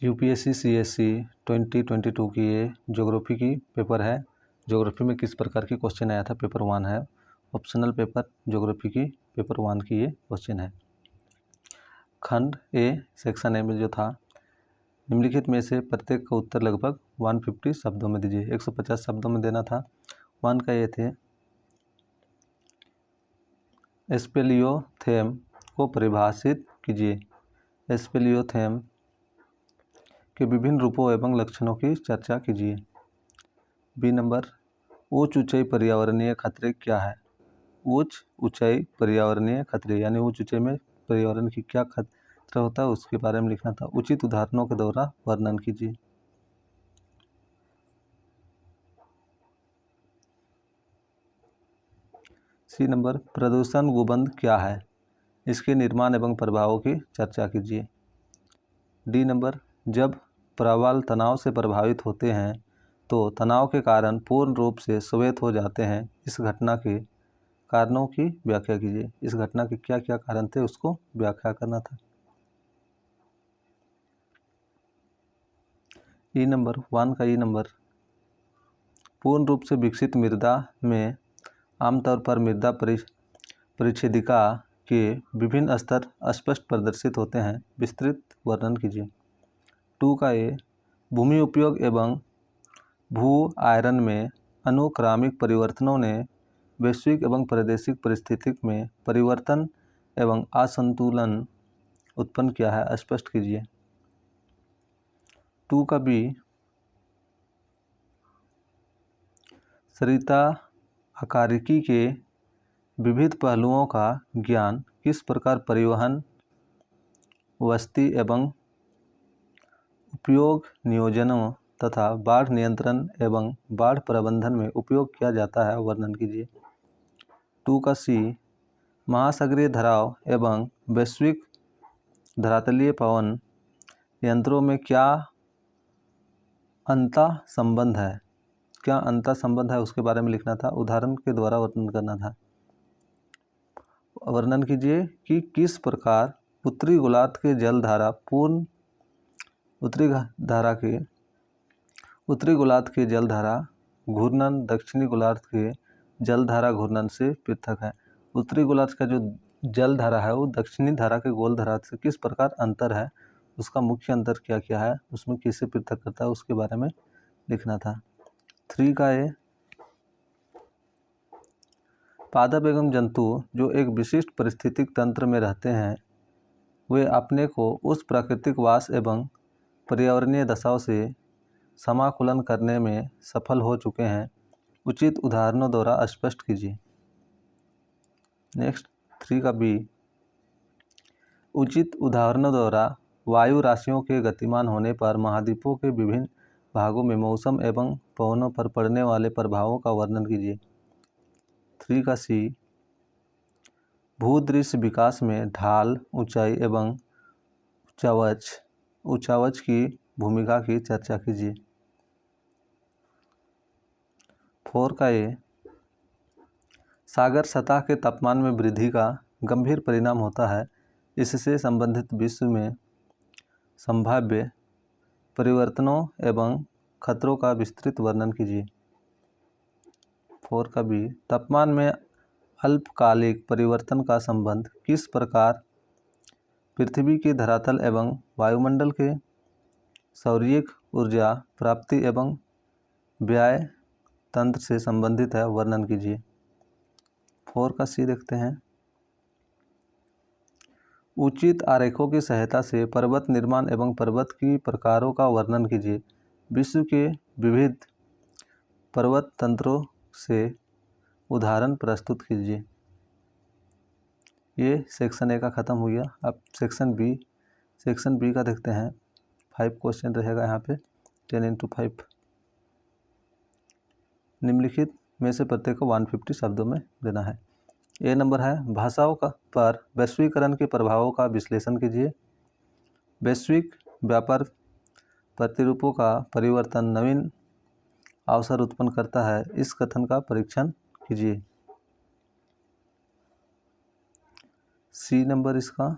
UPSC CSC 2022 की ये geography की पेपर है। ज्योग्राफी में किस प्रकार की क्वेश्चन आया था, पेपर 1 है, ऑप्शनल पेपर ज्योग्राफी की पेपर 1 की ये क्वेश्चन है। खंड ए सेक्शन ए में जो था, निम्नलिखित में से प्रत्येक का उत्तर लगभग 150 शब्दों में दीजिए। 150 शब्दों में देना था। 1 का ये थे, स्पेलियोथेम को परिभाषित कीजिए। स्पेलियोथेम के विभिन्न रूपों एवं लक्षणों की चर्चा कीजिए। बी नंबर, उच्च ऊंचाई पर्यावरणीय खतरे क्या है। उच्च ऊंचाई पर्यावरणीय खतरे यानी उच्च ऊंचाई में पर्यावरण की क्या खतरा होता है उसके बारे में लिखना था। उचित उदाहरणों के द्वारा वर्णन कीजिए। सी नंबर, प्रदूषण गुंबद क्या है, इसके निर्माण एवं प्रभावों की चर्चा कीजिए। डी नंबर, जब प्रवाल तनाव से प्रभावित होते हैं तो तनाव के कारण पूर्ण रूप से श्वेत हो जाते हैं। इस घटना के कारणों की व्याख्या कीजिए। इस घटना के क्या क्या कारण थे उसको व्याख्या करना था। ई नंबर, 1 का ई नंबर, पूर्ण रूप से विकसित मृदा में आमतौर पर मृदा परिच्छेदिका के विभिन्न स्तर स्पष्ट प्रदर्शित होते हैं। विस्तृत वर्णन कीजिए। 2 का ए, भूमि उपयोग एवं भू आयरन में अनुक्रमिक परिवर्तनों ने वैश्विक एवं प्रादेशिक परिस्थिति में परिवर्तन एवं असंतुलन उत्पन्न किया है, स्पष्ट कीजिए। 2 का बी, सरिता आकारिकी के विविध पहलुओं का ज्ञान किस प्रकार परिवहन, वस्ती एवं उपयोग नियोजनों तथा बाढ़ नियंत्रण एवं बाढ़ प्रबंधन में उपयोग किया जाता है, वर्णन कीजिए। 2 का सी, महासागरीय धराव एवं वैश्विक धरातलीय पवन यंत्रों में क्या अंतर संबंध है, क्या अंतर संबंध है उसके बारे में लिखना था। उदाहरण के द्वारा वर्णन करना था। वर्णन कीजिए कि किस प्रकार उत्तरी गोलार्ध के जलधारा पूर्ण उत्तरी गोलार्ध के जलधारा घूर्णन दक्षिणी गोलार्ध के जलधारा घूर्णन से पृथक है। उत्तरी गोलार्ध का जो जलधारा है वो दक्षिणी धारा के गोलधारा से किस प्रकार अंतर है, उसका मुख्य अंतर क्या क्या है, उसमें किससे पृथक करता है उसके बारे में लिखना था। 3 का ए, पादप एवं जंतु जो एक विशिष्ट पारिस्थितिक तंत्र में रहते हैं वे अपने को उस प्राकृतिक वास एवं पर्यावरणीय दशाओं से समाकुलन करने में सफल हो चुके हैं। उचित उदाहरणों द्वारा स्पष्ट कीजिए। नेक्स्ट 3 का बी, उचित उदाहरणों द्वारा वायु राशियों के गतिमान होने पर महाद्वीपों के विभिन्न भागों में मौसम एवं पवनों पर पड़ने वाले प्रभावों का वर्णन कीजिए। 3 का सी, भूदृश्य विकास में ढाल, ऊंचाई एवं उचावच की भूमिका की चर्चा कीजिए। 4 का ए, सागर सतह के तापमान में वृद्धि का गंभीर परिणाम होता है, इससे संबंधित विश्व में संभाव्य परिवर्तनों एवं खतरों का विस्तृत वर्णन कीजिए। 4 का बी, तापमान में अल्पकालिक परिवर्तन का संबंध किस प्रकार पृथ्वी के धरातल एवं वायुमंडल के सौर्यिक ऊर्जा प्राप्ति एवं व्यय तंत्र से संबंधित है, वर्णन कीजिए। 4 का सी देखते हैं, उचित आरेखों की सहायता से पर्वत निर्माण एवं पर्वत की प्रकारों का वर्णन कीजिए। विश्व के विविध पर्वत तंत्रों से उदाहरण प्रस्तुत कीजिए। ये सेक्शन ए का ख़त्म हो गया। अब सेक्शन बी का देखते हैं। 5 क्वेश्चन रहेगा यहाँ पे, 10x5। निम्नलिखित में से प्रत्येक को 150 शब्दों में देना है। ए नंबर है, भाषाओं का पर वैश्वीकरण के प्रभावों का विश्लेषण कीजिए। वैश्विक व्यापार प्रतिरूपों का परिवर्तन नवीन अवसर उत्पन्न करता है, इस कथन का परीक्षण कीजिए। सी नंबर इसका,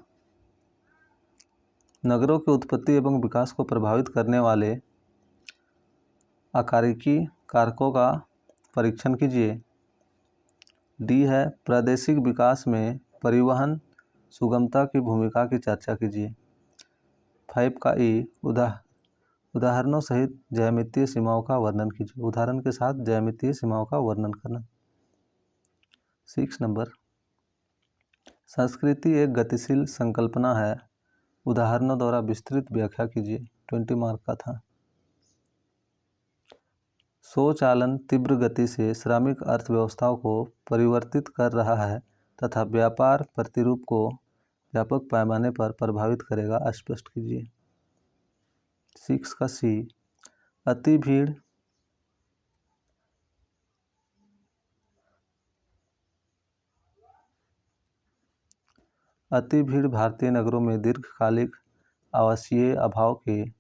नगरों की उत्पत्ति एवं विकास को प्रभावित करने वाले आकारिकी कारकों का परीक्षण कीजिए। डी है प्रादेशिक विकास में परिवहन सुगमता की भूमिका की चर्चा कीजिए। 5 का ई उदाहरणों सहित ज्यामितीय सीमाओं का वर्णन कीजिए। उदाहरण के साथ ज्यामितीय सीमाओं का वर्णन करना। 6 नंबर, संस्कृति एक गतिशील संकल्पना है, उदाहरणों द्वारा विस्तृत व्याख्या कीजिए। 20 मार्क का था। स्वचालन तीव्र गति से श्रमिक अर्थव्यवस्थाओं को परिवर्तित कर रहा है तथा व्यापार प्रतिरूप को व्यापक पैमाने पर प्रभावित करेगा, स्पष्ट कीजिए। 6 का सी, अति भीड़ भारतीय नगरों में दीर्घकालिक आवासीय अभाव की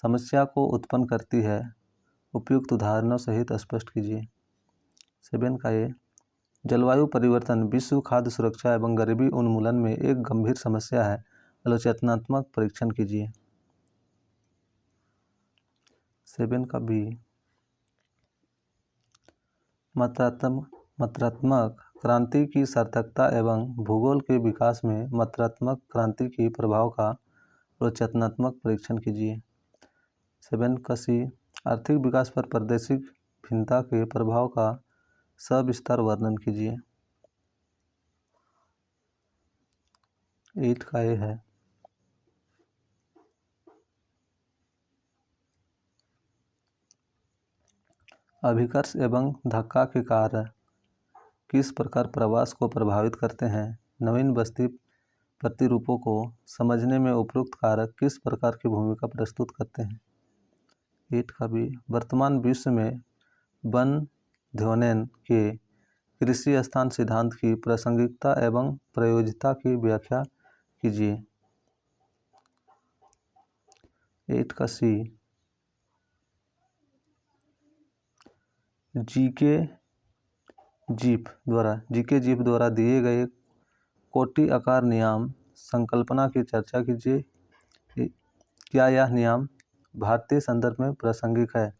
समस्या को उत्पन्न करती है, उपयुक्त उदाहरणों सहित स्पष्ट कीजिए। 7 का ये, जलवायु परिवर्तन विश्व खाद्य सुरक्षा एवं गरीबी उन्मूलन में एक गंभीर समस्या है, आलोचनात्मक परीक्षण कीजिए। 7 का बी, मात्रात्मक क्रांति की सार्थकता एवं भूगोल के विकास में मात्रात्मक क्रांति की प्रभाव का आलोचनात्मक परीक्षण कीजिए। 7 का सी, आर्थिक विकास पर प्रादेशिक भिन्नता के प्रभाव का सविस्तार वर्णन कीजिए। 8 का ये है, अभिकर्ष एवं धक्का के कार्य किस प्रकार प्रवास को प्रभावित करते हैं, नवीन बस्ती प्रतिरूपों को समझने में उपयुक्त कारक किस प्रकार की भूमिका प्रस्तुत करते हैं। 8 का भी, वर्तमान विश्व में वन ध्वनन के कृषि स्थान सिद्धांत की प्रासंगिकता एवं प्रयोज्यता की व्याख्या कीजिए। 8 का सी, जीके जीप द्वारा दिए गए कोटि आकार नियम संकल्पना की चर्चा कीजिए। क्या यह नियम भारतीय संदर्भ में प्रासंगिक है?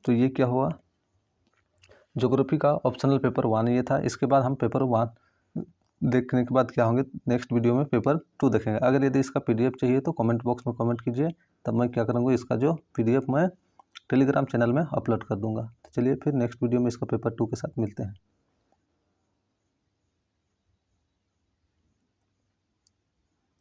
तो ये क्या हुआ, ज्योग्राफी का ऑप्शनल पेपर 1 ये था। इसके बाद हम पेपर 1 देखने के बाद क्या होंगे, नेक्स्ट वीडियो में पेपर 2 देखेंगे। अगर यदि इसका PDF चाहिए तो कमेंट बॉक्स में कमेंट कीजिए, तब मैं क्या करूँगा, इसका जो PDF मैं टेलीग्राम चैनल में अपलोड कर दूंगा। तो चलिए फिर नेक्स्ट वीडियो में इसका पेपर 2 के साथ मिलते हैं।